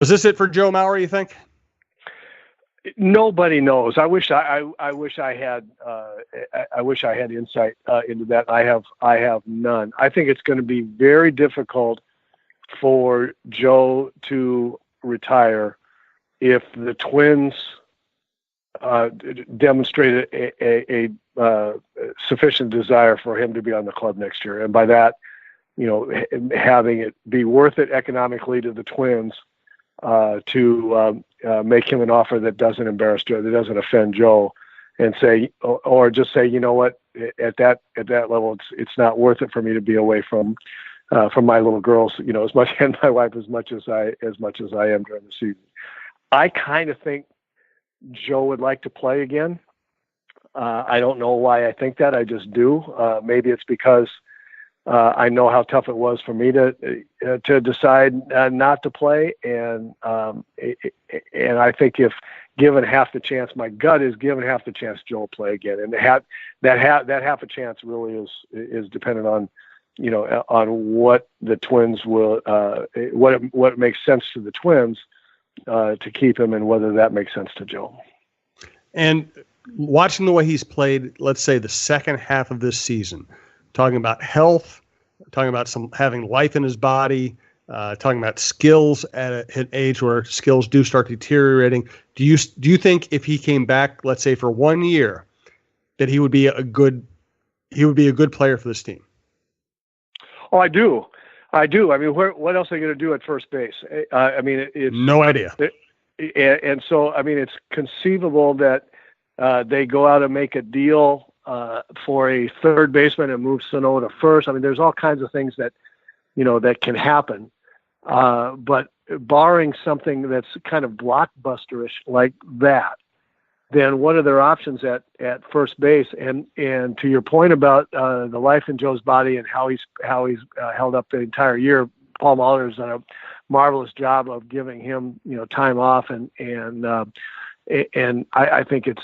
Was this it for Joe Mauer, you think? Nobody knows. I wish I had insight into that. I have none. I think it's going to be very difficult for Joe to retire if the Twins demonstrated a sufficient desire for him to be on the club next year, and by that, having it be worth it economically to the Twins to make him an offer that doesn't embarrass Joe, that doesn't offend Joe, and say, or just say, you know what, at that level, it's not worth it for me to be away from my little girls, as much, and my wife as much as I am during the season. I kind of think Joe would like to play again. I don't know why I think that. I just do. Maybe it's because I know how tough it was for me to decide not to play, and I think if given half the chance, my gut is given half the chance, Joe will play again, and that half a chance really is dependent on on what the Twins will what makes sense to the Twins to keep him, and whether that makes sense to Joe. And watching the way he's played, let's say the second half of this season, talking about health, talking about having life in his body, talking about skills at an age where skills do start deteriorating. Do you think if he came back, let's say for 1 year, that he would be a good player for this team? Oh, I do. I mean, what else are they going to do at first base? It's no idea. And so, I mean, it's conceivable that they go out and make a deal for a third baseman and move Sano to first. I mean, there's all kinds of things that that can happen. But barring something that's kind of blockbusterish like that, then what are their options at first base? And to your point about the life in Joe's body and how he's held up the entire year, Paul Molitor's done a marvelous job of giving him time off, and I think it's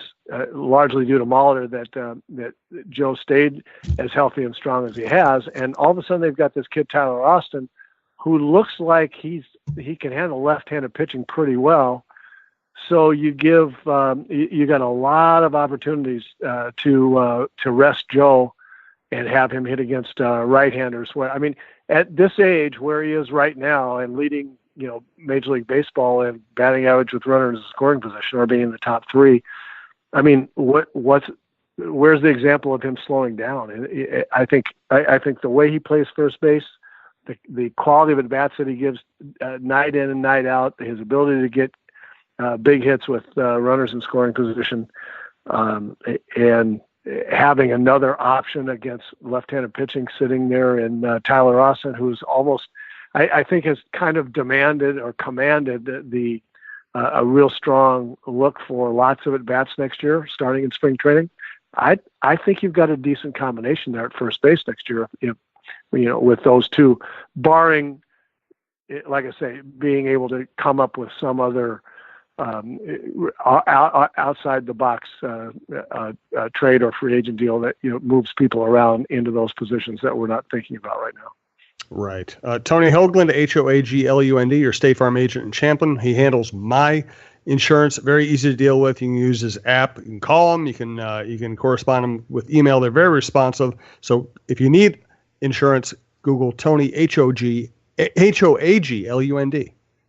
largely due to Molitor that Joe stayed as healthy and strong as he has, and all of a sudden they've got this kid Tyler Austin, who looks like he can handle left-handed pitching pretty well. So you got a lot of opportunities to rest Joe and have him hit against right-handers. At this age where he is right now and leading Major League Baseball in batting average with runners in scoring position, or being in the top three, I mean, where's the example of him slowing down? And I think the way he plays first base, the quality of at bats that he gives night in and night out, his ability to get big hits with runners in scoring position, and having another option against left-handed pitching sitting there in Tyler Austin, who's almost, I think, has kind of demanded or commanded a real strong look for lots of at-bats next year, starting in spring training. I think you've got a decent combination there at first base next year, with those two, barring, like I say, being able to come up with some other outside the box trade or free agent deal that moves people around into those positions that we're not thinking about right now. Right. Tony Hoagland, Hoaglund, your State Farm agent in Champlin. He handles my insurance. Very easy to deal with. You can use his app. You can call him. You can correspond him with email. They're very responsive. So if you need insurance, Google Tony Hoaglund.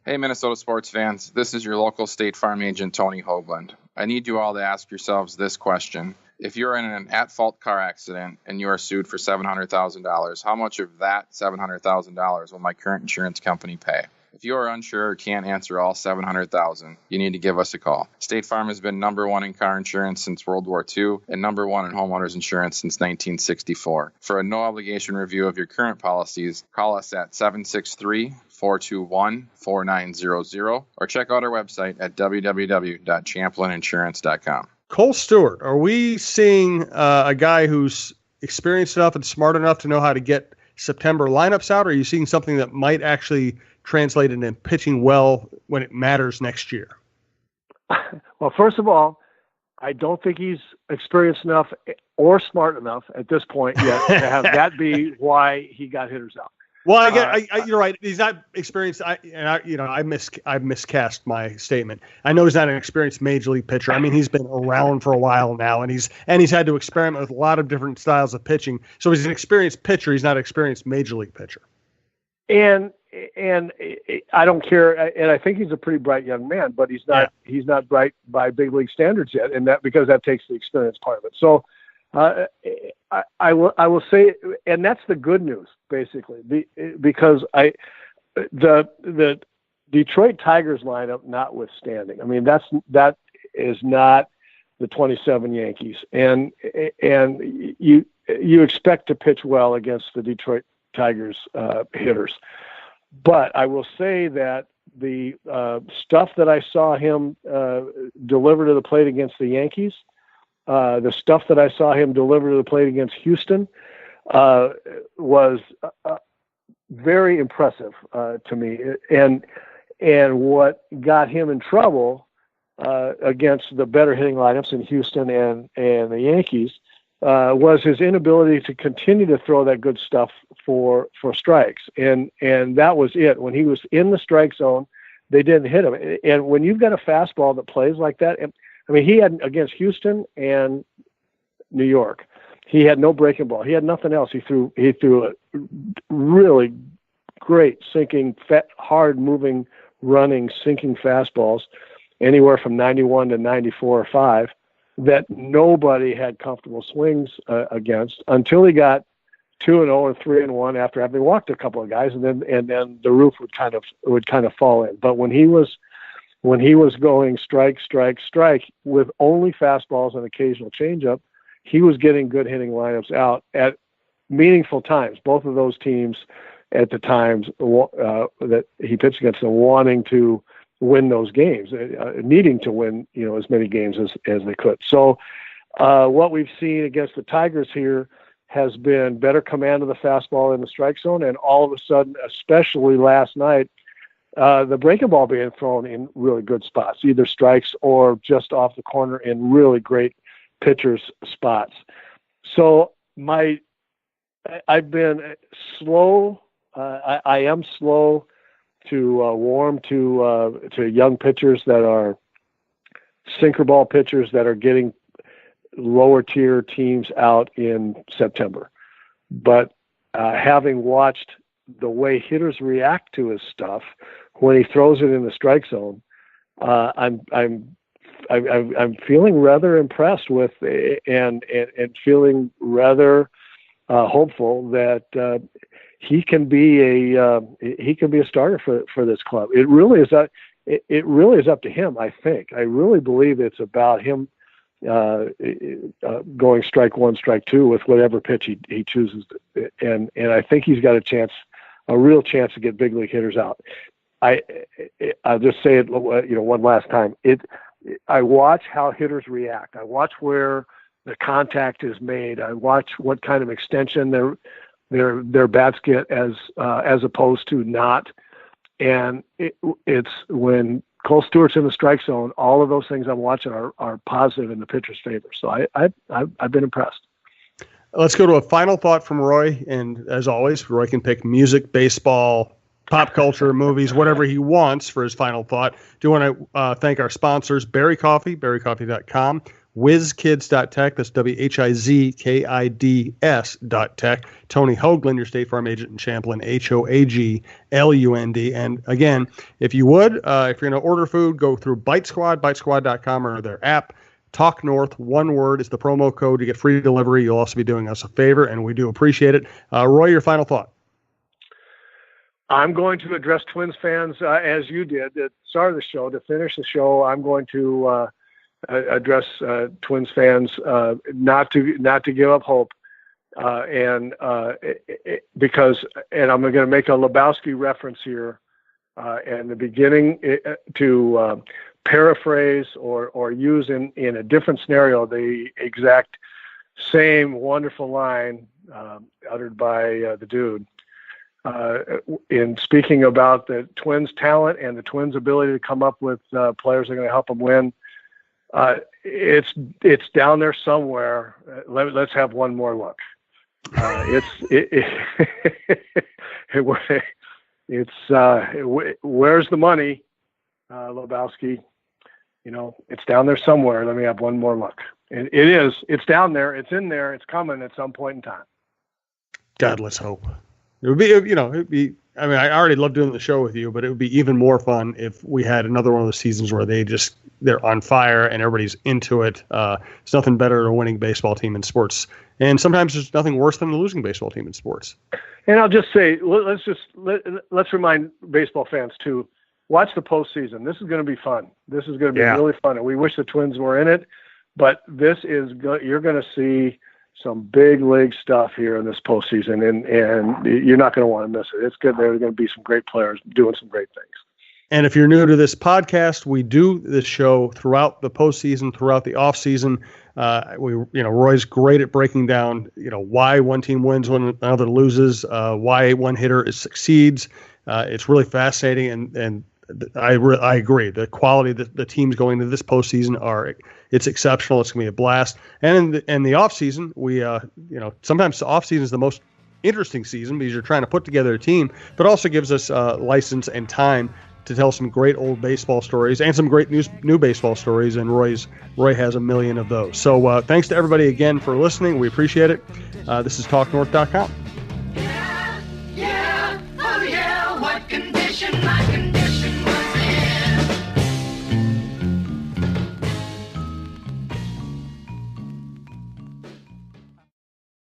Hey, Minnesota sports fans. This is your local State Farm agent, Tony Hoagland. I need you all to ask yourselves this question. If you're in an at-fault car accident and you are sued for $700,000, how much of that $700,000 will my current insurance company pay? If you are unsure or can't answer all $700,000, you need to give us a call. State Farm has been number one in car insurance since World War II and number one in homeowners insurance since 1964. For a no-obligation review of your current policies, call us at 763-421-4900 or check out our website at www.champlininsurance.com. Cole Stewart, are we seeing a guy who's experienced enough and smart enough to know how to get September lineups out, or are you seeing something that might actually translate into pitching well when it matters next year? Well, first of all, I don't think he's experienced enough or smart enough at this point yet to have that be why he got hitters out. Well, you're right. He's not experienced. I miscast my statement. I know he's not an experienced major league pitcher. I mean, he's been around for a while now, and he's had to experiment with a lot of different styles of pitching. So he's an experienced pitcher. He's not an experienced major league pitcher. And I don't care. And I think he's a pretty bright young man, but he's not. Yeah. He's not bright by big league standards yet, and because that takes the experience part of it. So. I will say, and that's the good news, basically, because the Detroit Tigers lineup notwithstanding, I mean, that is not the 27 Yankees, and you expect to pitch well against the Detroit Tigers hitters, but I will say that the stuff that I saw him deliver to the plate against the Yankees. The stuff that I saw him deliver to the plate against Houston was very impressive to me. And what got him in trouble against the better hitting lineups in Houston and the Yankees was his inability to continue to throw that good stuff for strikes. And that was it. When he was in the strike zone, they didn't hit him. And when you've got a fastball that plays like that, I mean, he had against Houston and New York, he had no breaking ball. He had nothing else. He threw a really great sinking, hard moving, running, sinking fastballs, anywhere from 91 to 94 or 5, that nobody had comfortable swings against until he got 2-0 or 3-1 after having walked a couple of guys, and then the roof would kind of fall in. But when he was going strike with only fastballs and occasional changeup, he was getting good hitting lineups out at meaningful times. Both of those teams at the times that he pitched against them wanting to win those games, needing to win, as many games as they could. So what we've seen against the Tigers here has been better command of the fastball in the strike zone. And all of a sudden, especially last night, the breaking ball being thrown in really good spots, either strikes or just off the corner in really great pitchers' spots. So I've been slow. I am slow to warm to young pitchers that are sinker ball pitchers that are getting lower tier teams out in September. But having watched the way hitters react to his stuff when he throws it in the strike zone, I'm feeling rather impressed with and feeling rather hopeful that he can be a starter for this club. It really is up to him. I think. I really believe it's about him going strike one, strike two with whatever pitch he chooses, and I think he's got a real chance to get big league hitters out. I'll just say it, one last time. I watch how hitters react. I watch where the contact is made. I watch what kind of extension their bats get as opposed to not. And it's when Cole Stewart's in the strike zone, all of those things I'm watching are positive in the pitcher's favor. So I've been impressed. Let's go to a final thought from Roy. And as always, Roy can pick music, baseball, pop culture, movies, whatever he wants for his final thought. Do want to thank our sponsors, Berry Coffee, berrycoffee.com, WhizKids.tech, that's WHIZKIDS.tech, Tony Hoagland, your State Farm agent in Champlin, HOAGLUND. And again, if you would, if you're going to order food, go through Bite Squad, bitesquad.com, or their app. Talk North, one word, is the promo code to get free delivery. You'll also be doing us a favor, and we do appreciate it. Roy, your final thought. I'm going to address Twins fans as you did at the start of the show. To finish the show, I'm going to address Twins fans not to give up hope, because I'm going to make a Lebowski reference here, and the beginning to paraphrase or use in a different scenario the exact same wonderful line uttered by the dude. In speaking about the Twins' talent and the Twins' ability to come up with players that are going to help them win, it's down there somewhere. Let's have one more look. where's the money, Lebowski? It's down there somewhere. Let me have one more look. And it's down there. It's in there. It's coming at some point in time. God, let's hope. It would be, I mean, I already love doing the show with you, but it would be even more fun if we had another one of those seasons where they're on fire and everybody's into it. It's nothing better than a winning baseball team in sports. And sometimes there's nothing worse than a losing baseball team in sports. And I'll just say, let's remind baseball fans too, watch the postseason. This is going to be fun. This is going to be really fun. And we wish the Twins were in it, but you're going to see some big league stuff here in this postseason, and you're not going to want to miss it. It's good. There are going to be some great players doing some great things. And if you're new to this podcast, we do this show throughout the postseason, throughout the off season. Roy's great at breaking down, why one team wins when another loses, why one hitter succeeds. It's really fascinating, and I agree. The quality that the teams going into this postseason it's exceptional. It's going to be a blast. And in the off season, we sometimes the off season is the most interesting season because you're trying to put together a team, but also gives us license and time to tell some great old baseball stories and some great new baseball stories. And Roy has a million of those. So thanks to everybody again for listening. We appreciate it. This is talknorth.com.